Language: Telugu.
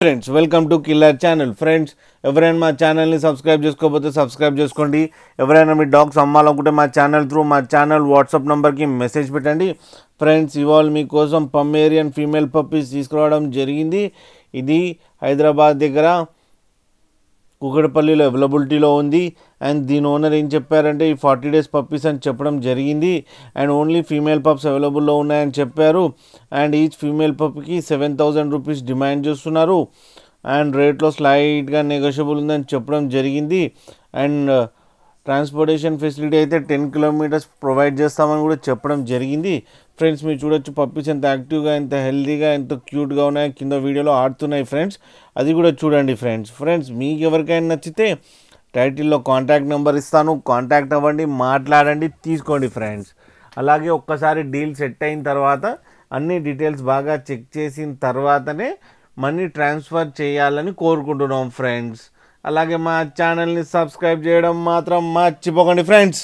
Friends welcome to killer channel. Friends ఎవరైనా మా ఛానల్ని సబ్స్క్రైబ్ చేసుకోకపోతే సబ్స్క్రైబ్ చేసుకోండి. ఎవరైనా మీ డాగ్స్ అమ్మాలనుకుంటే మా ఛానల్ వాట్సాప్ నెంబర్కి మెసేజ్ పెట్టండి. ఫ్రెండ్స్ ఇవాళ మీకోసం పమేరియన్ ఫీమేల్ పప్పీస్ తీసుకురావడం జరిగింది. ఇది హైదరాబాద్ దగ్గర కుకట్పల్లిలో అవైలబిలిటీలో ఉంది. అండ్ దీని ఓనర్ ఏం చెప్పారంటే ఈ 40 days పప్పీస్ అని చెప్పడం జరిగింది. అండ్ ఓన్లీ ఫీమేల్ పప్స్ అవైలబుల్లో ఉన్నాయని చెప్పారు. అండ్ ఈచ్ ఫీమేల్ పప్కి 7,000 రూపీస్ డిమాండ్ చేస్తున్నారు. అండ్ రేట్లో స్లైట్గా నెగోషియబుల్ ఉందని చెప్పడం జరిగింది. అండ్ ట్రాన్స్పోర్టేషన్ ఫెసిలిటీ అయితే 10 kilometers ప్రొవైడ్ చేస్తామని కూడా చెప్పడం జరిగింది. ఫ్రెండ్స్ మీరు చూడొచ్చు పప్పీస్ ఎంత యాక్టివ్గా, ఎంత హెల్తీగా, ఎంత క్యూట్గా ఉన్నాయి. కింద వీడియోలో ఆడుతున్నాయి ఫ్రెండ్స్, అది కూడా చూడండి ఫ్రెండ్స్ మీకు ఎవరికైనా నచ్చితే టైటిల్లో కాంటాక్ట్ నెంబర్ ఇస్తాను, కాంటాక్ట్ అవ్వండి, మాట్లాడండి, తీసుకోండి ఫ్రెండ్స్. అలాగే ఒక్కసారి డీల్ సెట్ అయిన తర్వాత అన్ని డీటెయిల్స్ బాగా చెక్ చేసిన తర్వాతనే మనీ ట్రాన్స్ఫర్ చేయాలని కోరుకుంటున్నాం ఫ్రెండ్స్. అలాగే మా ఛానల్ని సబ్స్క్రైబ్ చేయడం మాత్రం మర్చిపోకండి ఫ్రెండ్స్.